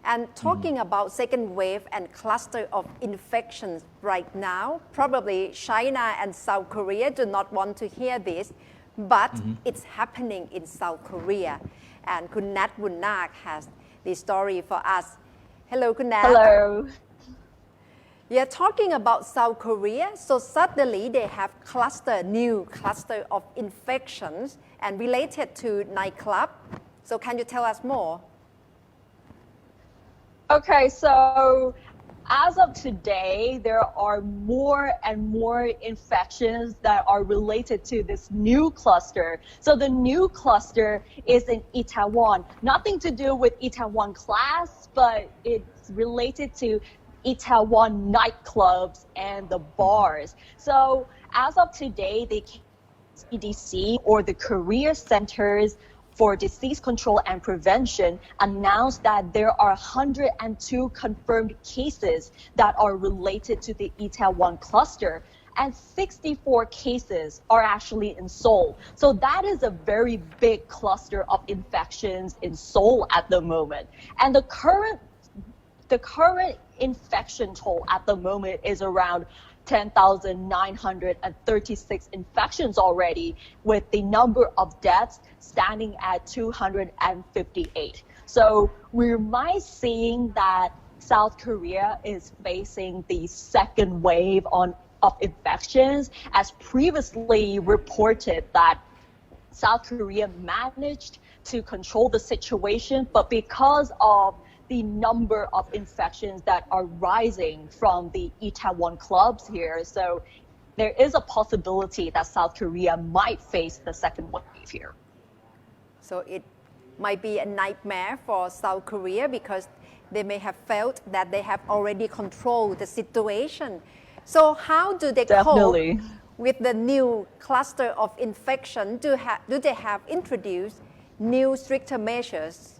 And talking about second wave and cluster of infections right now, probably China and South Korea do not want to hear this, but it's happening in South Korea. And Kun Nad Bunnag has the story for us. Hello, Kun Nad. Hello. Yeah, talking about South Korea, so suddenly they have new cluster of infections and related to nightclub. So can you tell us more? Okay, so as of today, there are more and more infections that are related to this new cluster. So the new cluster is in Itaewon. Nothing to do with Itaewon class, but it's related to Itaewon nightclubs and the bars. So as of today, the CDC or the Career Centers for Disease Control and Prevention announced that there are 102 confirmed cases that are related to the Itaewon cluster, and 64 cases are actually in Seoul. So that is a very big cluster of infections in Seoul at the moment. And the current infection toll at the moment is around 10,936 infections already, with the number of deaths standing at 258. So we might seeing that South Korea is facing the second wave of infections, as previously reported that South Korea managed to control the situation, but because of the number of infections that are rising from the Itaewon clubs here. So there is a possibility that South Korea might face the second wave here. So it might be a nightmare for South Korea because they may have felt that they have already controlled the situation. So how do they cope with the new cluster of infection? Do they have introduced new stricter measures?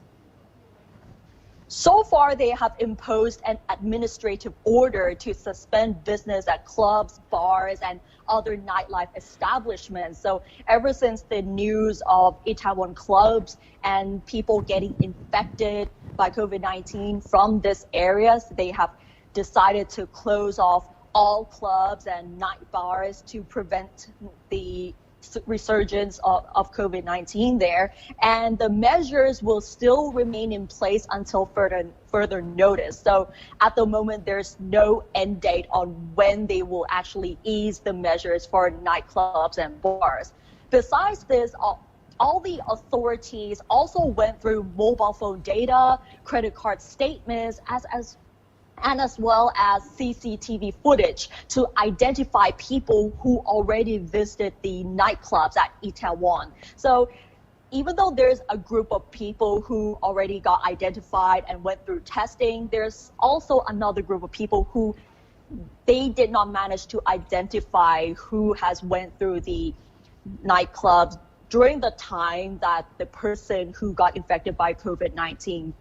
So far, they have imposed an administrative order to suspend business at clubs, bars, and other nightlife establishments. So ever since the news of Itaewon clubs and people getting infected by COVID-19 from this areas, they have decided to close off all clubs and night bars to prevent the resurgence of COVID-19 there, and the measures will still remain in place until further notice. So at the moment, there's no end date on when they will actually ease the measures for nightclubs and bars. Besides this, all the authorities also went through mobile phone data, credit card statements, as well as CCTV footage to identify people who already visited the nightclubs at Itaewon. So even though there's a group of people who already got identified and went through testing, there's also another group of people who they did not manage to identify who has went through the nightclubs during the time that the person who got infected by COVID-19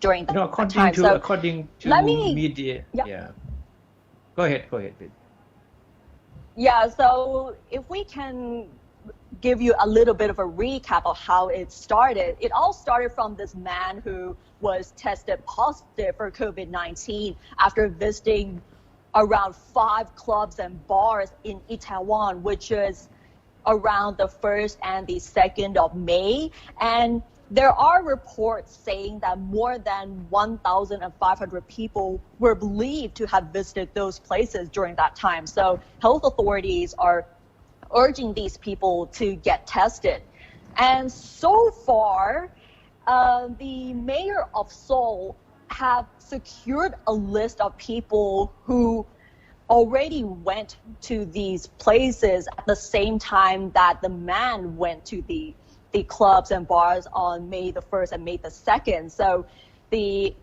during that according time. According to media. Yeah. Go ahead, please. Yeah, so if we can give you a little bit of a recap of how it started. It all started from this man who was tested positive for COVID-19 after visiting around 5 clubs and bars in Itaewon, which is around the 1st and the 2nd of May. And there are reports saying that more than 1,500 people were believed to have visited those places during that time. So health authorities are urging these people to get tested. And so far, the mayor of Seoul have secured a list of people who already went to these places at the same time that the man went to the clubs and bars on May the 1st and May the 2nd. So the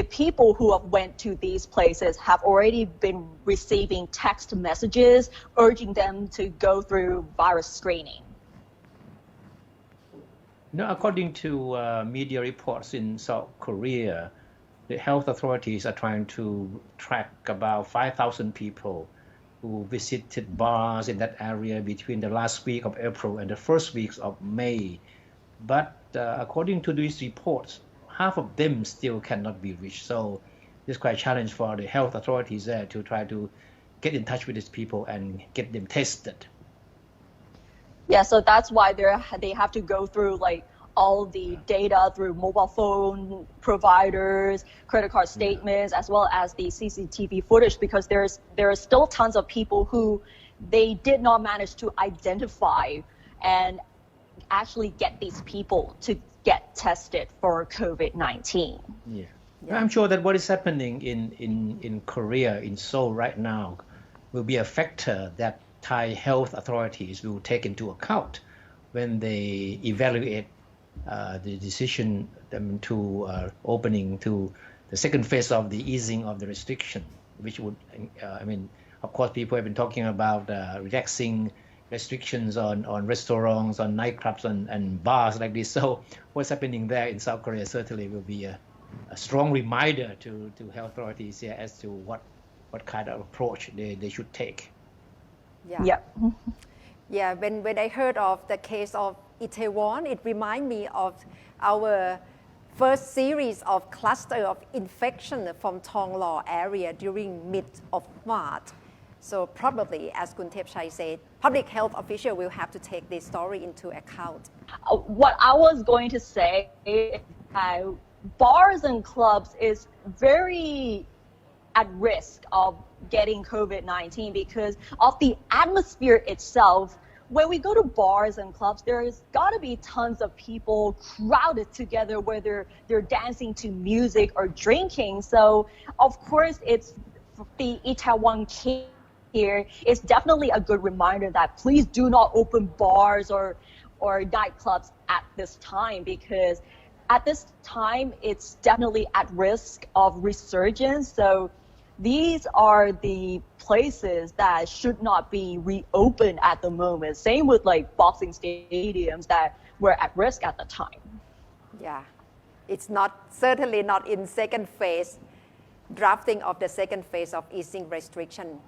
people who have went to these places have already been receiving text messages urging them to go through virus screening. Now, according to media reports in South Korea, the health authorities are trying to track about 5,000 people who visited bars in that area between the last week of April and the first weeks of May. But according to these reports, half of them still cannot be reached. So it's quite a challenge for the health authorities there to try to get in touch with these people and get them tested. Yeah, so that's why they have to go through like all the data through mobile phone providers, credit card statements, as well as the CCTV footage, because there are still tons of people who they did not manage to identify and actually get these people to get tested for COVID-19. Yeah. I'm sure that what is happening in Korea, in Seoul right now, will be a factor that Thai health authorities will take into account when they evaluate the decision to opening to the second phase of the easing of the restriction, which would, of course, people have been talking about relaxing restrictions on restaurants, on nightclubs, and bars like this. So what's happening there in South Korea certainly will be a strong reminder to health authorities here as to what kind of approach they should take. Yeah, when I heard of the case of Itaewon, it reminded me of our first series of cluster of infection from Thonglo area during mid of March. So probably, as Kun Thepchai said, public health official will have to take this story into account. What I was going to say is bars and clubs is very at risk of getting COVID-19 because of the atmosphere itself. When we go to bars and clubs, there's got to be tons of people crowded together, whether they're dancing to music or drinking. So, of course, it's the Itaewon case here is definitely a good reminder that please do not open bars or nightclubs at this time, because at this time, it's definitely at risk of resurgence. So these are the places that should not be reopened at the moment. Same with like boxing stadiums that were at risk at the time. Yeah, it's certainly not in second phase, drafting of the second phase of easing restriction